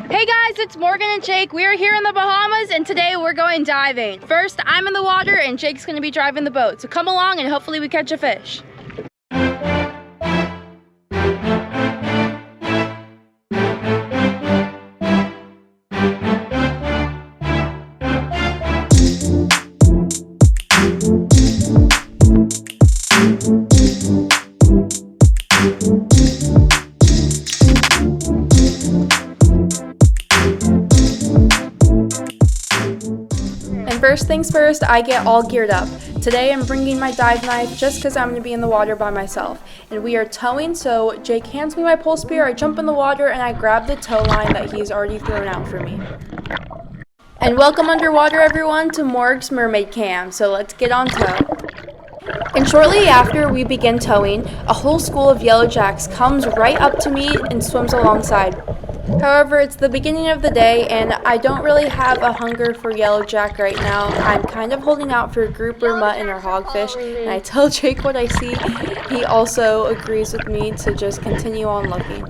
Hey guys, it's Morgan and Jake. We are here in the Bahamas and today we're going diving. First, I'm in the water and Jake's gonna be driving the boat. So come along and hopefully we catch a fish. First things first, I get all geared up. Today I'm bringing my dive knife just because I'm going to be in the water by myself. And we are towing, so Jake hands me my pole spear, I jump in the water, and I grab the tow line that he's already thrown out for me. And welcome underwater everyone to Morg's Mermaid Cam, so let's get on tow. And shortly after we begin towing, a whole school of yellowjacks comes right up to me and swims alongside. However, it's the beginning of the day and I don't really have a hunger for yellowjack right now. I'm kind of holding out for grouper, mutton, or hogfish, and I tell Jake what I see. He also agrees with me to just continue on looking.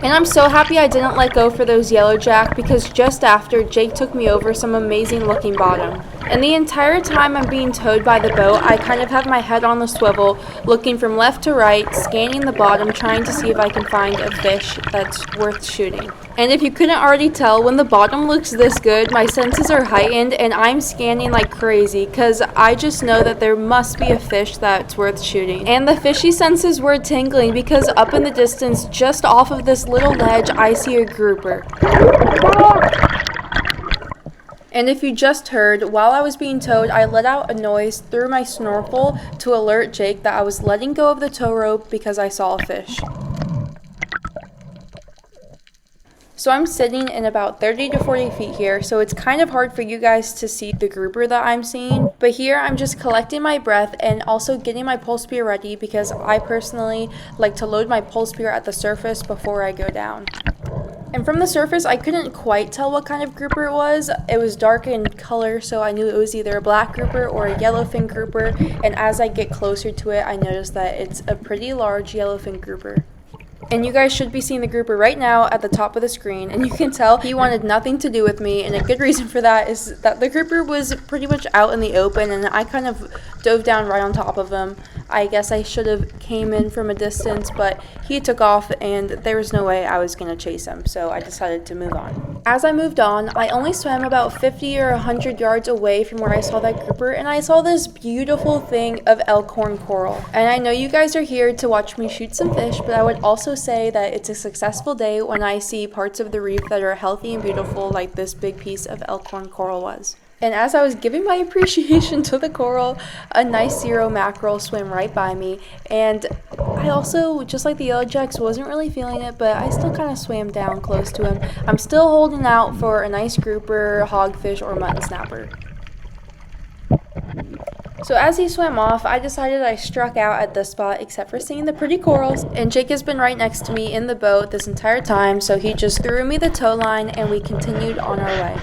And I'm so happy I didn't let go for those yellowjack because just after, Jake took me over some amazing looking bottom. And the entire time I'm being towed by the boat, I kind of have my head on the swivel, looking from left to right, scanning the bottom, trying to see if I can find a fish that's worth shooting. And if you couldn't already tell, when the bottom looks this good, my senses are heightened and I'm scanning like crazy because I just know that there must be a fish that's worth shooting. And the fishy senses were tingling because up in the distance, just off of this little ledge, I see a grouper. And if you just heard, while I was being towed, I let out a noise through my snorkel to alert Jake that I was letting go of the tow rope because I saw a fish. So I'm sitting in about 30 to 40 feet here, so it's kind of hard for you guys to see the grouper that I'm seeing. But here I'm just collecting my breath and also getting my pole spear ready because I personally like to load my pole spear at the surface before I go down. And from the surface, I couldn't quite tell what kind of grouper it was. It was dark in color, so I knew it was either a black grouper or a yellowfin grouper. And as I get closer to it, I noticed that it's a pretty large yellowfin grouper. And you guys should be seeing the grouper right now at the top of the screen. And you can tell he wanted nothing to do with me. And a good reason for that is that the grouper was pretty much out in the open. And I kind of dove down right on top of him. I guess I should have came in from a distance, but he took off and there was no way I was going to chase him. So I decided to move on. As I moved on, I only swam about 50 or 100 yards away from where I saw that grouper. And I saw this beautiful thing of elkhorn coral. And I know you guys are here to watch me shoot some fish, but I would also say that it's a successful day when I see parts of the reef that are healthy and beautiful like this big piece of elkhorn coral was. And as I was giving my appreciation to the coral, a nice zero mackerel swam right by me. And I also, just like the yellowjacks, wasn't really feeling it, but I still kind of swam down close to him. I'm still holding out for a nice grouper, hogfish, or mutton snapper. So as he swam off, I decided I struck out at this spot except for seeing the pretty corals. And Jake has been right next to me in the boat this entire time, so he just threw me the tow line and we continued on our way.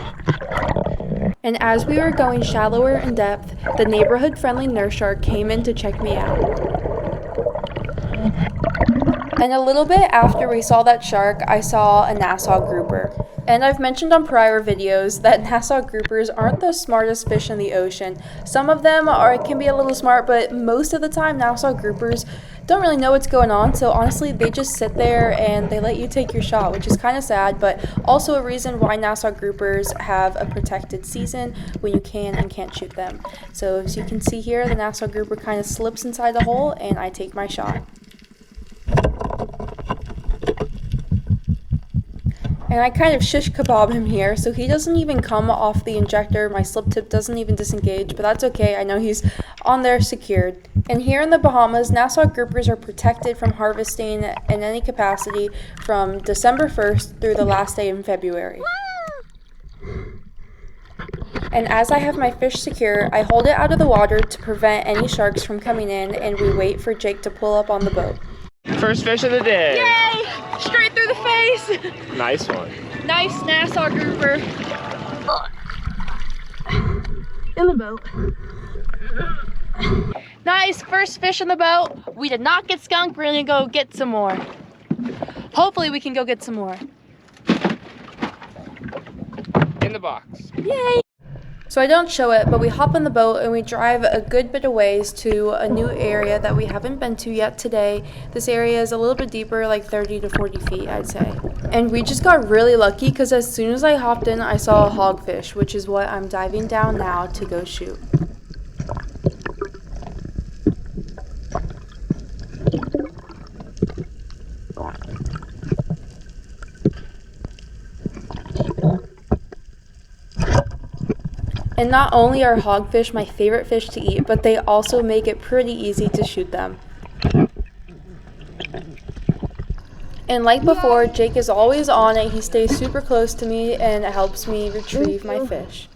And as we were going shallower in depth, the neighborhood-friendly nurse shark came in to check me out. And a little bit after we saw that shark, I saw a Nassau grouper. And I've mentioned on prior videos that Nassau groupers aren't the smartest fish in the ocean. Some of them can be a little smart, but most of the time Nassau groupers don't really know what's going on. So honestly, they just sit there and they let you take your shot, which is kind of sad, but also a reason why Nassau groupers have a protected season when you can and can't shoot them. So as you can see here, the Nassau grouper kind of slips inside the hole and I take my shot. And I kind of shish kebab him here, so he doesn't even come off the injector. My slip tip doesn't even disengage, but that's okay. I know he's on there secured. And here in the Bahamas, Nassau groupers are protected from harvesting in any capacity from December 1st through the last day in February. And as I have my fish secure, I hold it out of the water to prevent any sharks from coming in, and we wait for Jake to pull up on the boat. First fish of the day. Yay! Straight through the face. Nice one. Nice Nassau grouper. In the boat. Nice first fish in the boat. We did not get skunked. We're gonna go get some more. Hopefully we can go get some more. In the box. Yay! So I don't show it, but we hop on the boat and we drive a good bit of ways to a new area that we haven't been to yet today. This area is a little bit deeper, like 30 to 40 feet, I'd say. And we just got really lucky because as soon as I hopped in, I saw a hogfish, which is what I'm diving down now to go shoot. And not only are hogfish my favorite fish to eat, but they also make it pretty easy to shoot them. And like before, Jake is always on it. He stays super close to me and helps me retrieve my fish.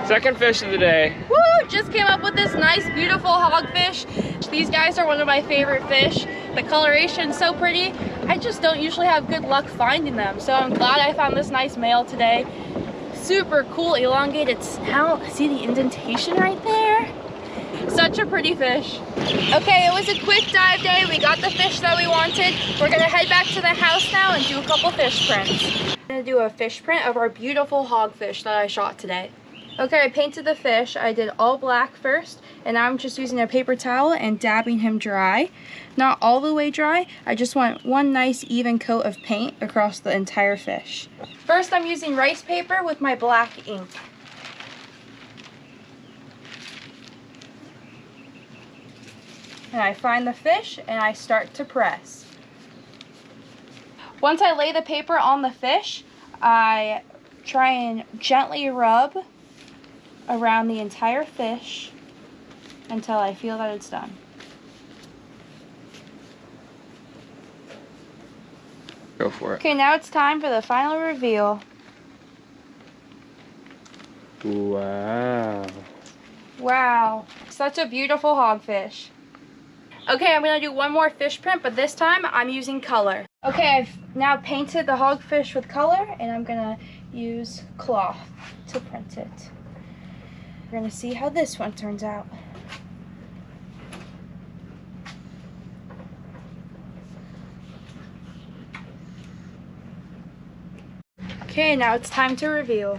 Second fish of the day. Woo! Just came up with this nice, beautiful hogfish. These guys are one of my favorite fish. The coloration's so pretty. I just don't usually have good luck finding them. So I'm glad I found this nice male today. Super cool elongated snout. See the indentation right there? Such a pretty fish. Okay, it was a quick dive day. We got the fish that we wanted. We're gonna head back to the house now and do a couple fish prints. I'm gonna do a fish print of our beautiful hogfish that I shot today. Okay, I painted the fish. I did all black first, and now I'm just using a paper towel and dabbing him dry. Not all the way dry, I just want one nice even coat of paint across the entire fish. First, I'm using rice paper with my black ink. And I find the fish and I start to press. Once I lay the paper on the fish, I try and gently rub around the entire fish until I feel that it's done. Go for it. Okay, now it's time for the final reveal. Wow. Wow, such a beautiful hogfish. Okay, I'm gonna do one more fish print, but this time I'm using color. Okay, I've now painted the hogfish with color, and I'm gonna use cloth to print it. We're gonna see how this one turns out. Okay, now it's time to reveal.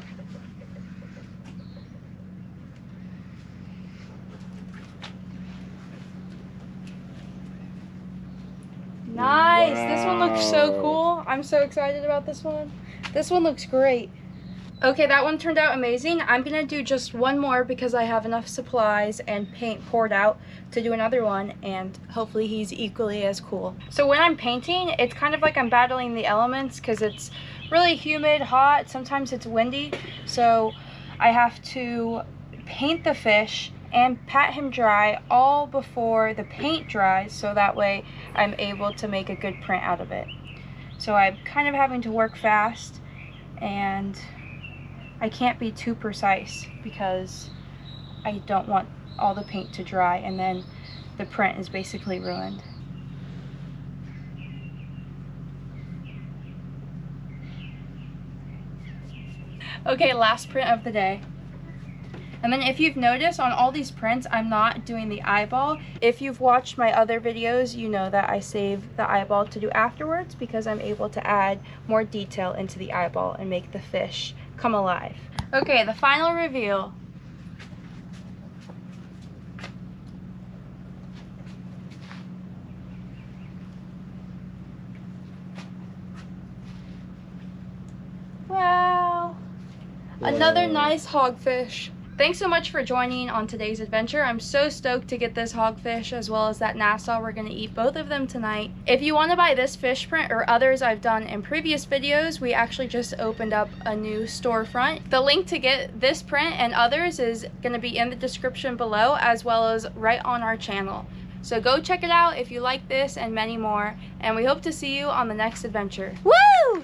Nice! Wow. This one looks so cool. I'm so excited about this one. This one looks great. Okay, that one turned out amazing. I'm gonna do just one more because I have enough supplies and paint poured out to do another one, and hopefully he's equally as cool. So when I'm painting, it's kind of like I'm battling the elements because it's really humid, hot, sometimes it's windy, so I have to paint the fish and pat him dry all before the paint dries, so that way I'm able to make a good print out of it. So I'm kind of having to work fast, and I can't be too precise because I don't want all the paint to dry and then the print is basically ruined. Okay, last print of the day. And then if you've noticed on all these prints, I'm not doing the eyeball. If you've watched my other videos, you know that I save the eyeball to do afterwards because I'm able to add more detail into the eyeball and make the fish come alive. Okay, the final reveal. Wow. Another nice hogfish. Thanks so much for joining on today's adventure. I'm so stoked to get this hogfish as well as that Nassau. We're going to eat both of them tonight. If you want to buy this fish print or others I've done in previous videos, we actually just opened up a new storefront. The link to get this print and others is going to be in the description below, as well as right on our channel. So go check it out if you like this and many more, and we hope to see you on the next adventure. Woo!